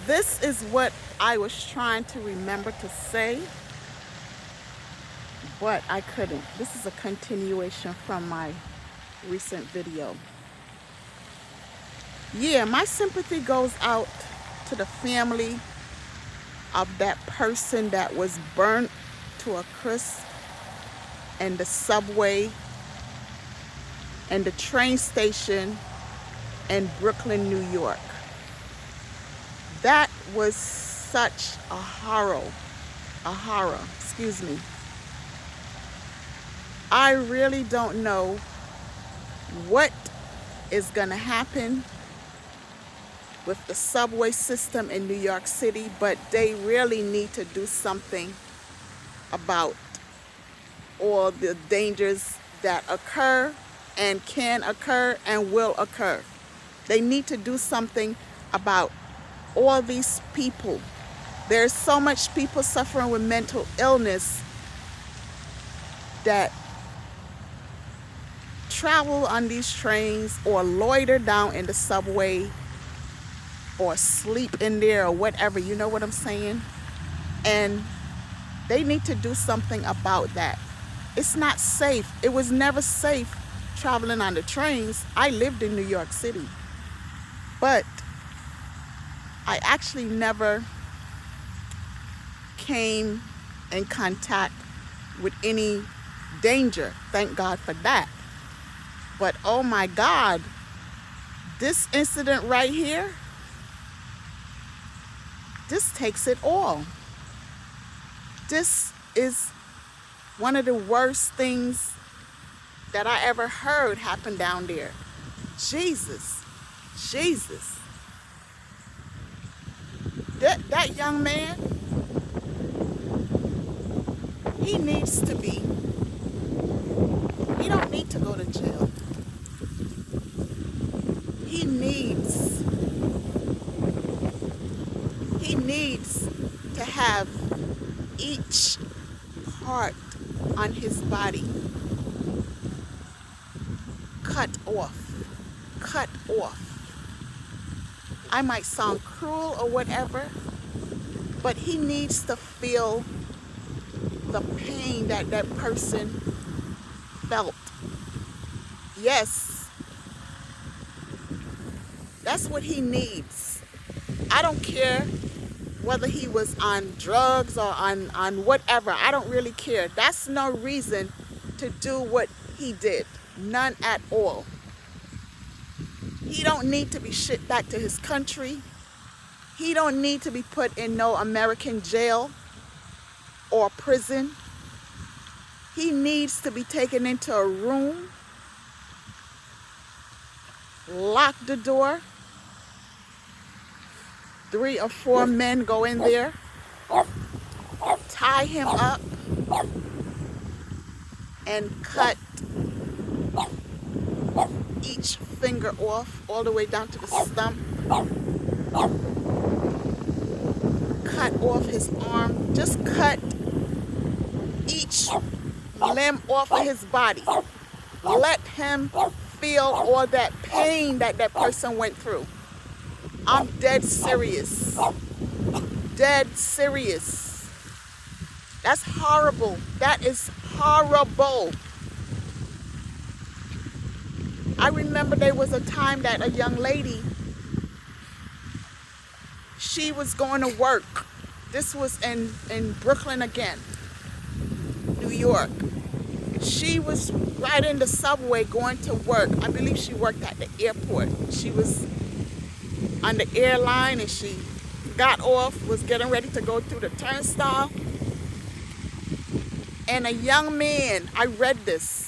This is what I was trying to remember to say, but I couldn't. This is a continuation from my recent video. Yeah, my sympathy goes out to the family of that person that was burnt to a crisp in the subway and the train station in Brooklyn, New York. That was such a horror, excuse me. I really don't know what is gonna happen with the subway system in New York City, but they really need to do something about all the dangers that occur and can occur and will occur. They need to do something about all these people. There's so much people suffering with mental illness that travel on these trains or loiter down in the subway or sleep in there or whatever, you know what I'm saying? And they need to do something about that. It's not safe. It was never safe traveling on the trains. I lived in New York City, but I actually never came in contact with any danger. Thank God for that. But oh my God, this incident right here, this takes it all. This is one of the worst things that I ever heard happen down there. Jesus. That young man, he needs to be, he don't need to go to jail. He needs to have each part on his body cut off. I might sound cruel or whatever, but he needs to feel the pain that that person felt. Yes, that's what he needs. I don't care whether he was on drugs or on whatever. I don't really care. That's no reason to do what he did. None at all. He don't need to be shipped back to his country. He don't need to be put in no American jail or prison. He needs to be taken into a room, lock the door, 3 or 4 men go in there, tie him up, and cut each finger off all the way down to the stump. Cut off his arm. Just cut each limb off of his body. Let him feel all that pain that that person went through. I'm dead serious. Dead serious. That's horrible. That is horrible. I remember there was a time that a young lady, she was going to work. This was in Brooklyn again, New York. She was right in the subway going to work. I believe she worked at the airport. She was on the airline and she got off, was getting ready to go through the turnstile. And a young man, I read this,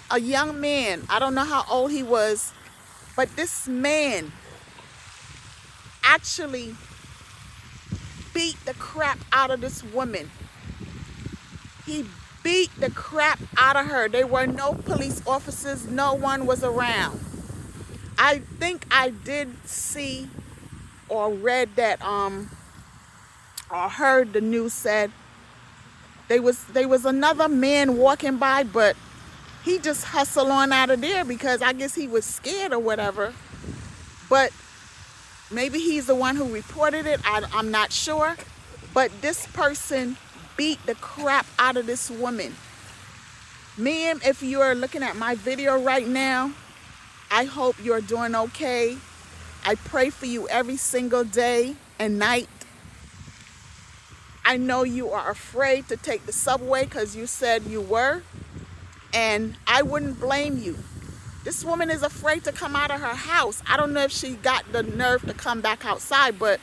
a young man, I don't know how old he was, but this man actually beat the crap out of this woman. He beat the crap out of her. There were no police officers. No one was around. I think I did see or read that or heard the news said there was another man walking by, but he just hustled on out of there because I guess he was scared or whatever. But Maybe he's the one who reported it. I'm not sure. But this person beat the crap out of this woman. Ma'am, if you're looking at my video right now, I hope you're doing okay. I pray for you every single day and night. I know you are afraid to take the subway because you said you were, and I wouldn't blame you. This woman is afraid to come out of her house. I don't know if she got the nerve to come back outside, but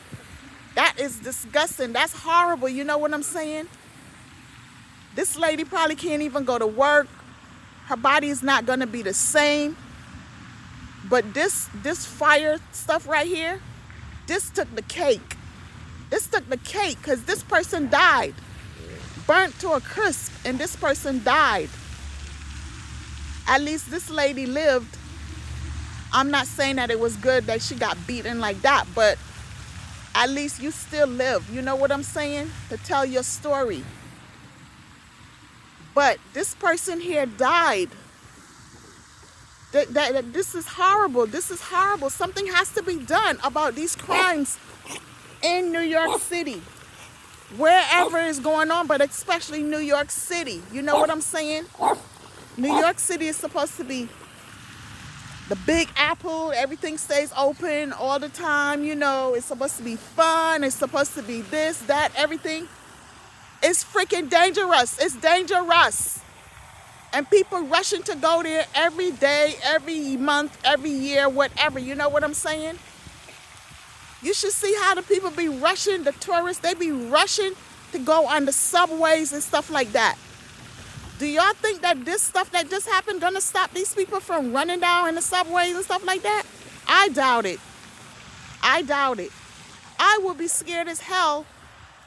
that is disgusting. That's horrible. You know what I'm saying? This lady probably can't even go to work. Her body is not going to be the same. But this fire stuff right here, this took the cake. This took the cake because this person died. Burnt to a crisp, and this person died. At least this lady lived. I'm not saying that it was good that she got beaten like that, but at least you still live. You know what I'm saying? To tell your story. But this person here died. This is horrible. This is horrible. Something has to be done about these crimes in New York City. Wherever is going on, but especially New York City. You know what I'm saying? New York City is supposed to be the big apple. Everything stays open all the time. You know, it's supposed to be fun. It's supposed to be this, that, everything. It's freaking dangerous. It's dangerous. And people rushing to go there every day, every month, every year, whatever. You know what I'm saying? You should see how the people be rushing, the tourists, they be rushing to go on the subways and stuff like that. Do y'all think that this stuff that just happened gonna stop these people from running down in the subways and stuff like that? I doubt it. I doubt it. I would be scared as hell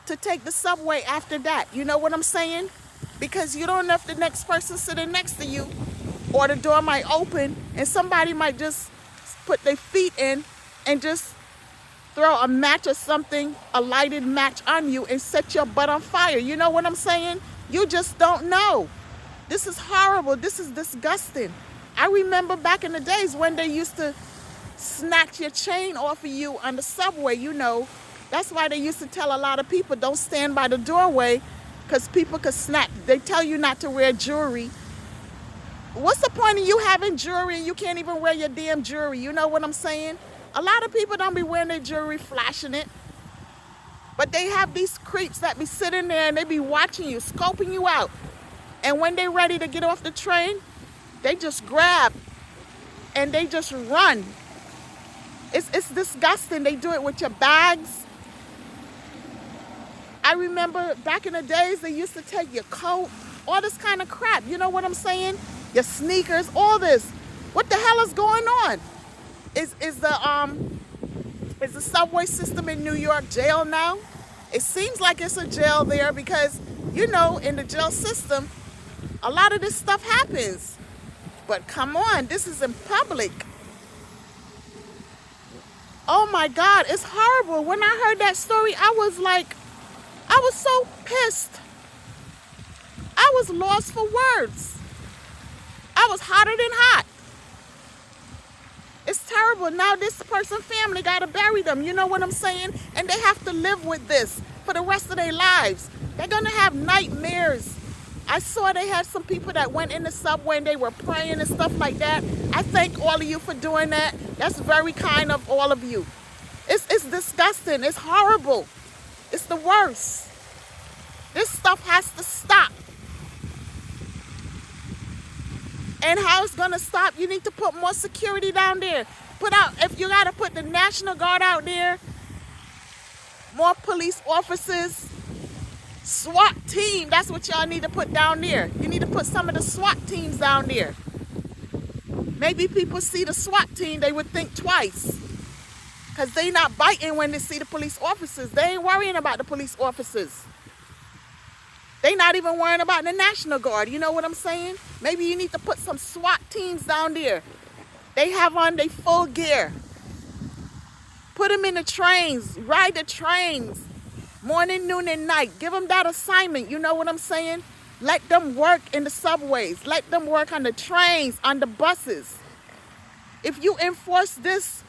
to take the subway after that. You know what I'm saying? Because you don't know if the next person sitting next to you or the door might open and somebody might just put their feet in and just throw a match or something, a lighted match on you and set your butt on fire. You know what I'm saying? You just don't know. This is horrible. This is disgusting. I remember back in the days when they used to snatch your chain off of you on the subway, you know. That's why they used to tell a lot of people don't stand by the doorway because people could snatch. They tell you not to wear jewelry. What's the point of you having jewelry and you can't even wear your damn jewelry? You know what I'm saying? A lot of people don't be wearing their jewelry, flashing it. But they have these creeps that be sitting there and they be watching you, scoping you out. And when they're ready to get off the train, they just grab and they just run. It's disgusting. They do it with your bags. I remember back in the days, they used to take your coat, all this kind of crap. You know what I'm saying? Your sneakers, all this. What the hell is going on? Is the subway system in New York jail now? It seems like it's a jail there because, you know, in the jail system, a lot of this stuff happens. But come on, this is in public. Oh my God, it's horrible. When I heard that story, I was so pissed. I was lost for words. I was hotter than hot. It's terrible. Now this person's family got to bury them. You know what I'm saying? And they have to live with this for the rest of their lives. They're going to have nightmares. I saw they had some people that went in the subway and they were praying and stuff like that. I thank all of you for doing that. That's very kind of all of you. It's disgusting. It's horrible. It's the worst. This stuff has to stop. And how it's going to stop, you need to put more security down there. If you got to put the National Guard out there, more police officers, SWAT team, that's what y'all need to put down there. You need to put some of the SWAT teams down there. Maybe people see the SWAT team, they would think twice. Because they not biting when they see the police officers. They ain't worrying about the police officers. They not even worrying about the National Guard. You know what I'm saying? Maybe you need to put some SWAT teams down there. They have on their full gear. Put them in the trains. Ride the trains. Morning, noon, and night. Give them that assignment. You know what I'm saying? Let them work in the subways. Let them work on the trains, on the buses. If you enforce this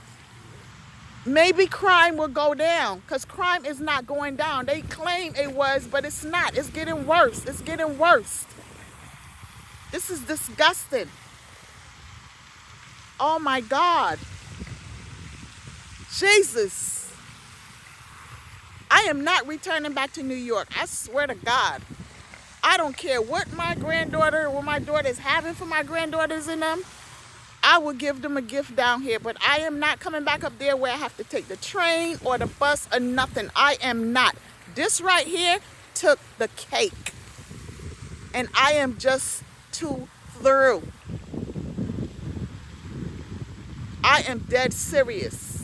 maybe crime will go down, because crime is not going down. They claim it was, but it's not. It's getting worse. It's getting worse. This is disgusting. Oh my God. Jesus. I am not returning back to New York. I swear to God. I don't care what my daughter is having for my granddaughters and them. I will give them a gift down here, but I am not coming back up there where I have to take the train or the bus or nothing. I am not. This right here took the cake. And I am just too through. I am dead serious.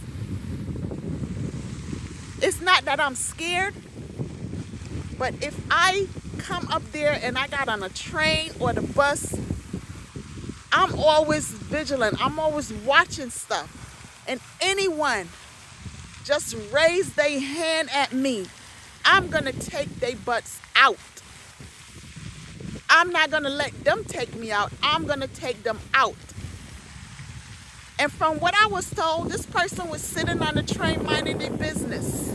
It's not that I'm scared, but if I come up there and I got on a train or the bus, I'm always vigilant. I'm always watching stuff. And anyone just raise their hand at me, I'm going to take their butts out. I'm not going to let them take me out. I'm going to take them out. And from what I was told, this person was sitting on the train minding their business.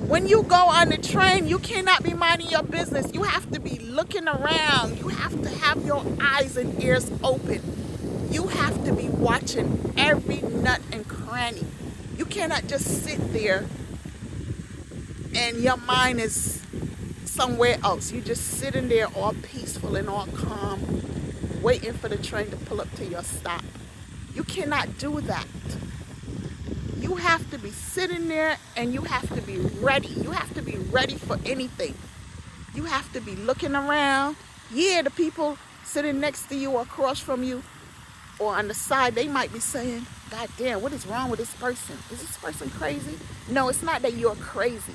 When you go on the train, you cannot be minding your business. You have to be looking around. You have to have your eyes and ears open. You have to be watching every nut and cranny. You cannot just sit there and your mind is somewhere else. You're just sitting there all peaceful and all calm, waiting for the train to pull up to your stop. You cannot do that. You have to be sitting there and you have to be ready. You have to be ready for anything. You have to be looking around. Yeah, the people sitting next to you or across from you or on the side, they might be saying, God damn, what is wrong with this person? Is this person crazy? No, it's not that you're crazy.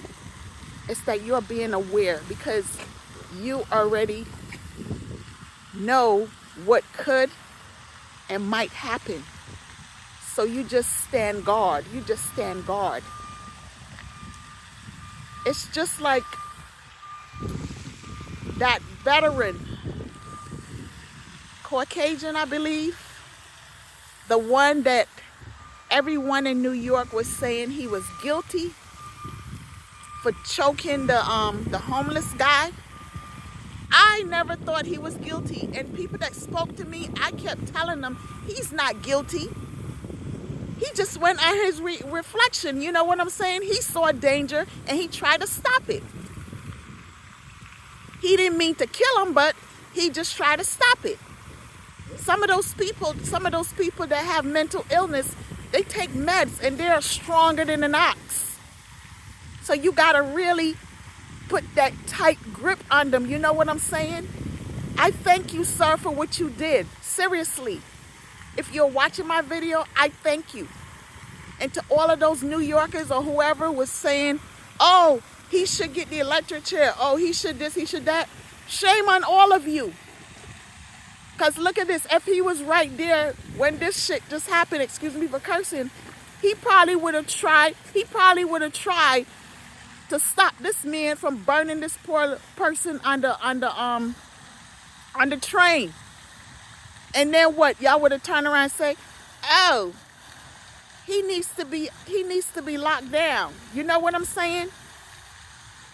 It's that you're being aware because you already know what could and might happen. So you just stand guard. You just stand guard. It's just like that veteran, Caucasian, I believe, the one that everyone in New York was saying he was guilty for choking the homeless guy. I never thought he was guilty. And people that spoke to me, I kept telling them, he's not guilty. He just went on his reflection. You know what I'm saying? He saw danger and he tried to stop it. He didn't mean to kill him, but he just tried to stop it. Some of those people that have mental illness, they take meds and they're stronger than an ox. So you got to really put that tight grip on them. You know what I'm saying? I thank you, sir, for what you did. Seriously. If you're watching my video, I thank you. And to all of those New Yorkers or whoever was saying, oh, he should get the electric chair. Oh, he should this, he should that. Shame on all of you. Because look at this. If he was right there when this shit just happened, excuse me for cursing, he probably would have tried to stop this man from burning this poor person on the train. And then what? Y'all would have turned around and say, oh, he needs to be locked down. You know what I'm saying?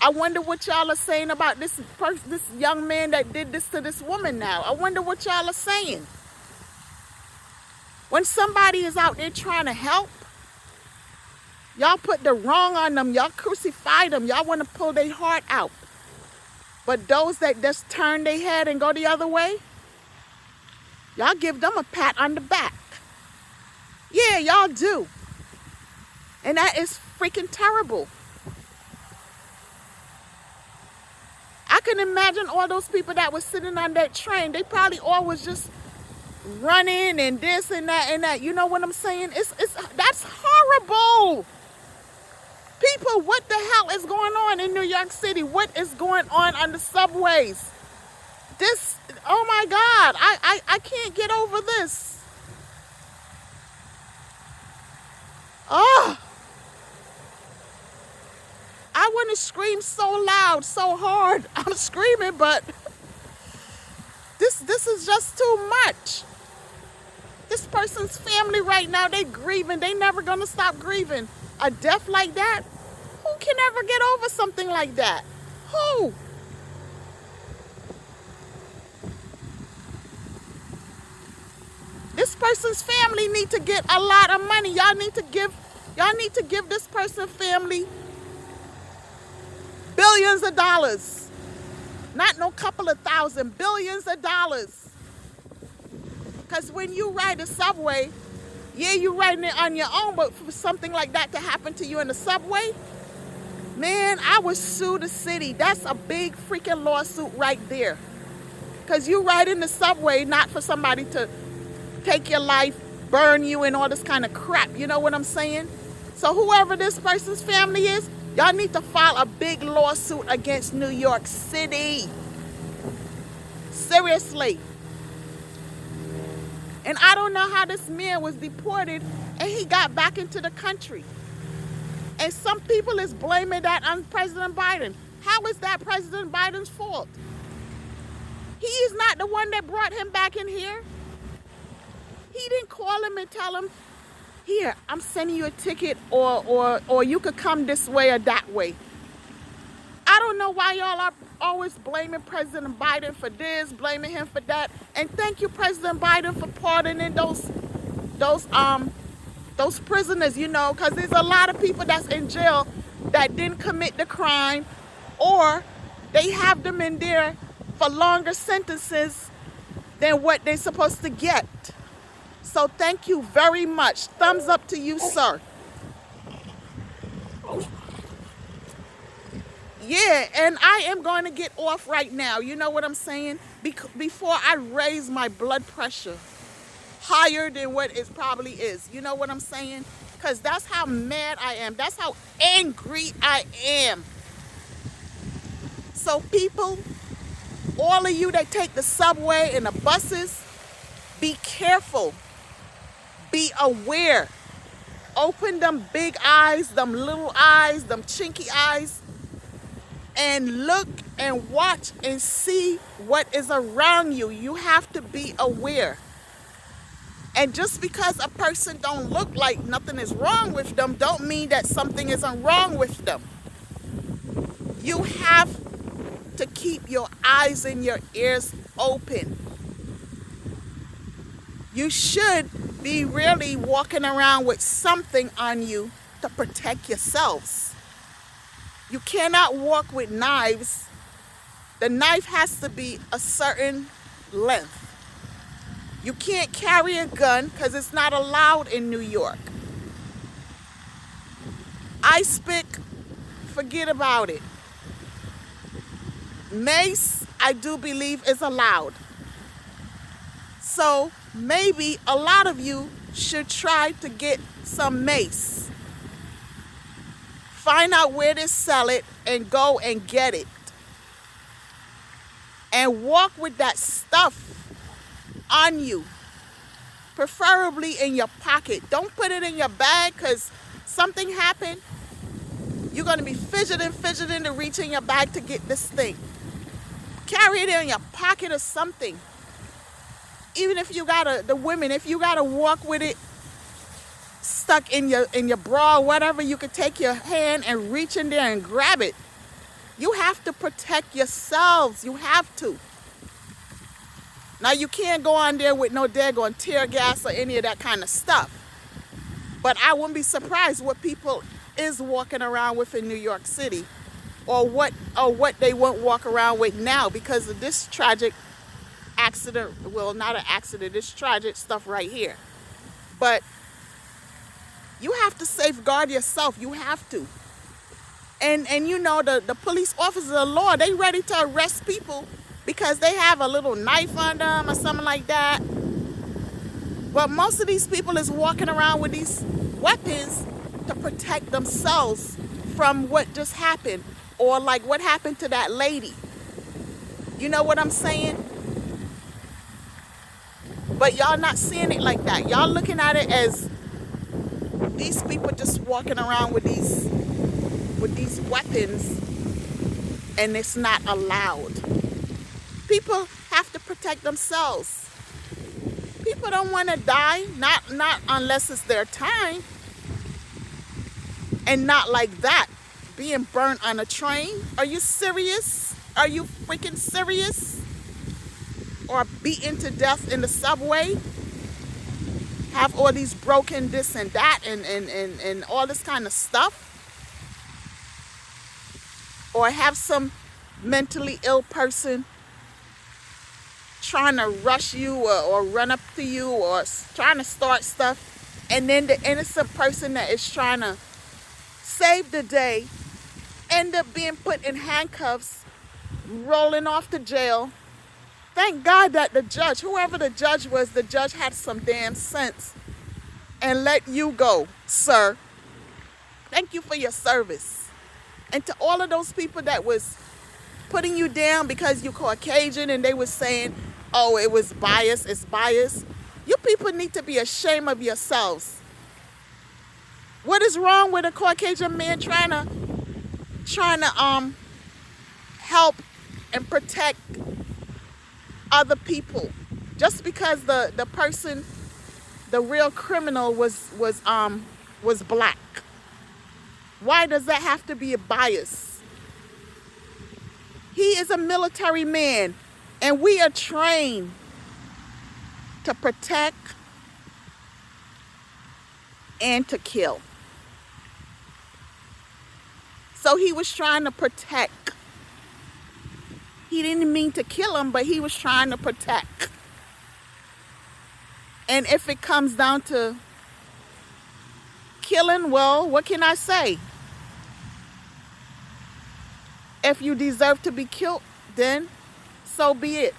I wonder what y'all are saying about this young man that did this to this woman now. I wonder what y'all are saying. When somebody is out there trying to help, y'all put the wrong on them. Y'all crucify them. Y'all want to pull their heart out. But those that just turn their head and go the other way, y'all give them a pat on the back. Yeah, y'all do. And that is freaking terrible. I can imagine all those people that were sitting on that train. They probably all was just running and this and that and that. You know what I'm saying? That's horrible. People, what the hell is going on in New York City? What is going on the subways? This, oh my God, I can't get over this. Oh, I want to scream so loud, so hard. I'm screaming, but this is just too much. This person's family right now, they grieving. They never gonna stop grieving. A death like that? Who can ever get over something like that? Who? This person's family need to get a lot of money. Y'all need to give this person's family billions of dollars. Not no couple of thousand, billions of dollars. Because when you ride the subway, yeah, you're riding it on your own, but for something like that to happen to you in the subway, man, I would sue the city. That's a big freaking lawsuit right there. Because you ride in the subway not for somebody to take your life, burn you, and all this kind of crap. You know what I'm saying? So whoever this person's family is, y'all need to file a big lawsuit against New York City. Seriously. And I don't know how this man was deported and he got back into the country. And some people is blaming that on President Biden. How is that President Biden's fault? He is not the one that brought him back in here. He didn't call him and tell him, here, I'm sending you a ticket, or you could come this way or that way. I don't know why y'all are always blaming President Biden for this, blaming him for that. And thank you, President Biden, for pardoning those prisoners, you know, because there's a lot of people that's in jail that didn't commit the crime, or they have them in there for longer sentences than what they're supposed to get. So thank you very much. Thumbs up to you, sir. Yeah, and I am going to get off right now. You know what I'm saying? Before I raise my blood pressure higher than what it probably is. You know what I'm saying? Because that's how mad I am. That's how angry I am. So people, all of you that take the subway and the buses, be careful. Be aware. Open them big eyes, them little eyes, them chinky eyes, and look and watch and see what is around you. You have to be aware. And just because a person don't look like nothing is wrong with them, don't mean that something isn't wrong with them. You have to keep your eyes and your ears open. You should be really walking around with something on you to protect yourselves. You cannot walk with knives. The knife has to be a certain length. You can't carry a gun because it's not allowed in New York. Ice pick, forget about it. Mace, I do believe, is allowed. So maybe a lot of you should try to get some mace. Find out where they sell it and go and get it. And walk with that stuff on you, preferably in your pocket. Don't put it in your bag, because something happened. You're going to be fidgeting to reach in your bag to get this thing. Carry it in your pocket or something. Even if you gotta, the women, if you gotta walk with it stuck in your bra or whatever, you could take your hand and reach in there and grab it. You have to protect yourselves. You have to. Now, you can't go on there with no daggone tear gas or any of that kind of stuff. But I wouldn't be surprised what people is walking around with in New York City, or what they won't walk around with now because of this tragic accident. Well, not an accident, this tragic stuff right here. But you have to safeguard yourself. You have to. And you know, the police officers of the law, they ready to arrest people because they have a little knife on them or something like that. But most of these people is walking around with these weapons to protect themselves from what just happened, or like what happened to that lady. You know what I'm saying? But y'all not seeing it like that. Y'all looking at it as these people just walking around with these weapons, and it's not allowed. People have to protect themselves. People don't want to die, not unless it's their time, and not like that. Being burnt on a train? Are you serious? Are you freaking serious? Or beaten to death in the subway? Have all these broken this and that and all this kind of stuff? Or have some mentally ill person trying to rush you or run up to you or trying to start stuff, and then the innocent person that is trying to save the day end up being put in handcuffs, rolling off to jail. Thank God that the judge, whoever the judge was, the judge had some damn sense and let you go, sir. Thank you for your service. And to all of those people that was putting you down because you Caucasian and they was saying, oh, it was bias, it's bias. You people need to be ashamed of yourselves. What is wrong with a Caucasian man trying to help and protect other people? Just because the person, the real criminal was black. Why does that have to be a bias? He is a military man, and we are trained to protect and to kill. So he was trying to protect. He didn't mean to kill him, but he was trying to protect. And if it comes down to killing, well, what can I say? If you deserve to be killed, then so be it.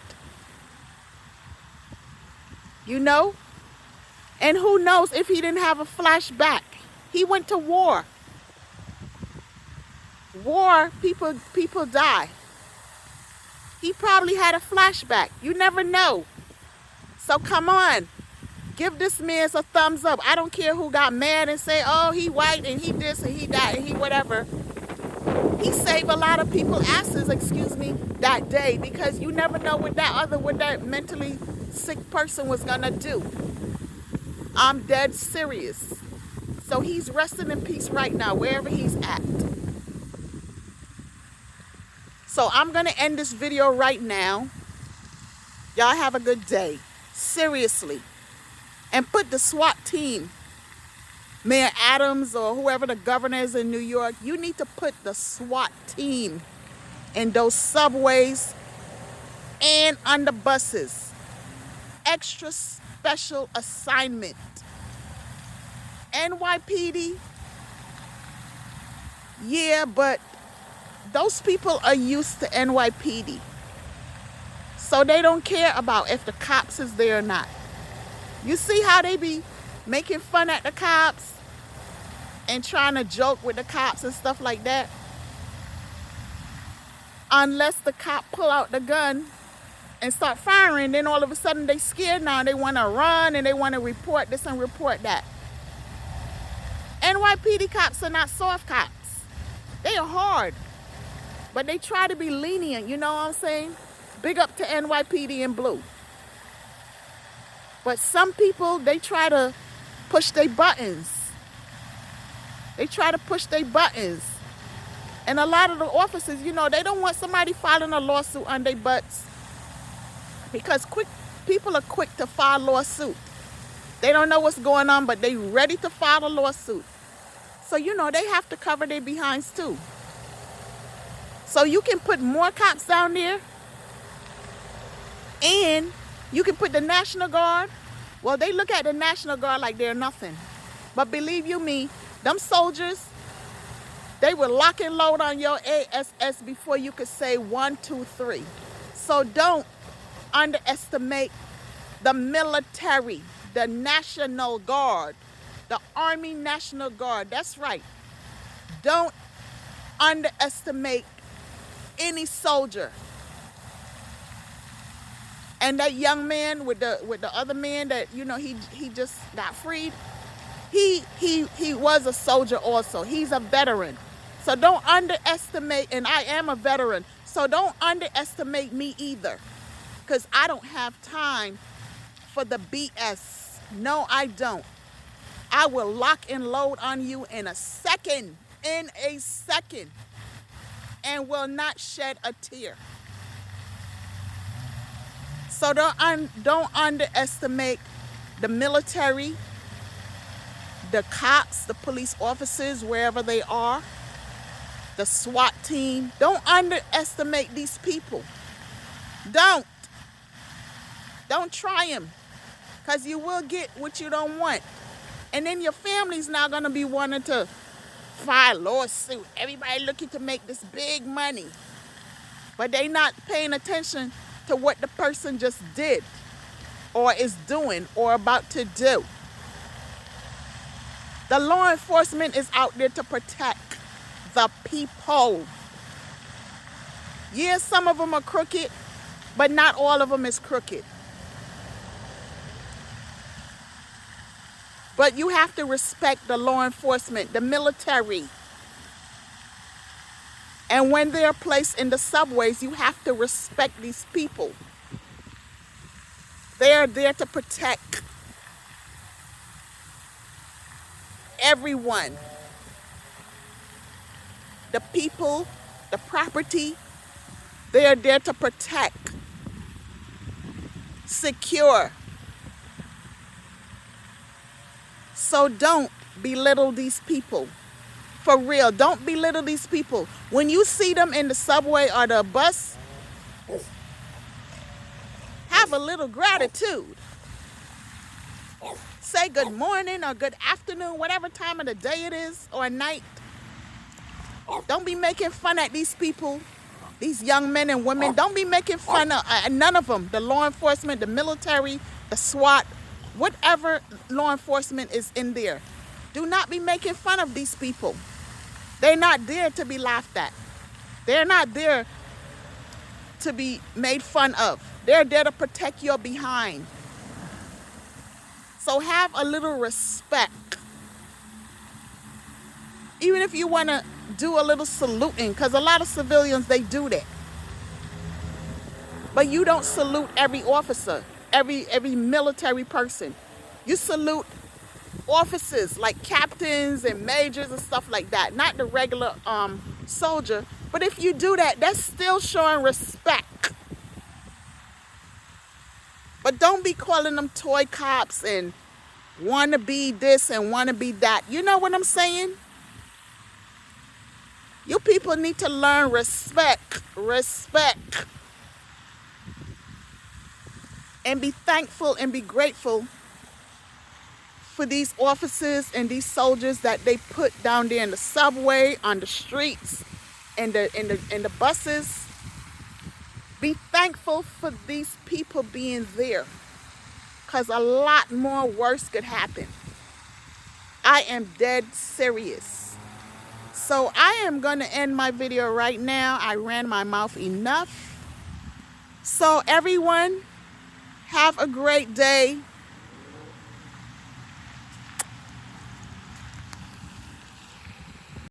You know? And who knows if he didn't have a flashback. He went to war. War, people die. He probably had a flashback. You never know. So come on. Give this man a thumbs up. I don't care who got mad and say, oh, he white and he this and he that and he whatever. He saved a lot of people asses, that day, because you never know what that mentally sick person was gonna do. I'm dead serious. So he's resting in peace right now, wherever he's at. So I'm gonna end this video right now. Y'all have a good day. Seriously. And put the SWAT team, Mayor Adams or whoever the governor is in New York, you need to put the SWAT team in those subways and on the buses. Extra special assignment. NYPD, yeah, but those people are used to NYPD. So they don't care about if the cops is there or not. You see how they be making fun at the cops and trying to joke with the cops and stuff like that? Unless the cop pull out the gun and start firing, then all of a sudden they scared now. They want to run and they want to report this and report that. NYPD cops are not soft cops. They are hard. But they try to be lenient, you know what I'm saying? Big up to NYPD in blue. But some people, they try to push their buttons. They try to push their buttons. And a lot of the officers, you know, they don't want somebody filing a lawsuit on their butts. Because people are quick to file a lawsuit. They don't know what's going on, but they ready to file a lawsuit. So, you know, they have to cover their behinds too. So you can put more cops down there. And you can put the National Guard. Well, they look at the National Guard like they're nothing. But believe you me, them soldiers, they will lock and load on your ASS before you could say 1, 2, 3. So don't underestimate the military, the National Guard, the Army National Guard. That's right. Don't underestimate any soldier. And that young man with the other man that, you know, he just got freed. He was a soldier also. He's a veteran. So don't underestimate, and I am a veteran. So don't underestimate me either. Because I don't have time for the BS. No, I don't. I will lock and load on you in a second, and will not shed a tear. So don't underestimate the military, the cops, the police officers, wherever they are, the SWAT team. Don't underestimate these people. Don't try them, because you will get what you don't want. And then your family's now going to be wanting to file a lawsuit. Everybody looking to make this big money. But they not paying attention to what the person just did or is doing or about to do. The law enforcement is out there to protect the people. Yes, some of them are crooked, but not all of them is crooked. But you have to respect the law enforcement, the military. And when they're placed in the subways, you have to respect these people. They're there to protect everyone. The people, the property, they're there to protect, secure. So don't belittle these people. For real, don't belittle these people. When you see them in the subway or the bus, have a little gratitude. Say good morning or good afternoon, whatever time of the day it is, or night. Don't be making fun at these people, these young men and women. Don't be making fun of none of them. The law enforcement, the military, the SWAT, whatever law enforcement is in there. Do not be making fun of these people. They're not there to be laughed at. They're not there to be made fun of. They're there to protect your behind. So have a little respect. Even if you want to do a little saluting, because a lot of civilians, they do that. But you don't salute every officer, every military person. You salute officers like captains and majors and stuff like that, not the regular soldier. But if you do that, that's still showing respect. But don't be calling them toy cops and want to be this and want to be that. You know what I'm saying? You people need to learn respect. And be thankful and be grateful for these officers and these soldiers that they put down there in the subway, on the streets, in the buses. Be thankful for these people being there, because a lot more worse could happen. I am dead serious. So I am going to end my video right now. I ran my mouth enough. So everyone, have a great day.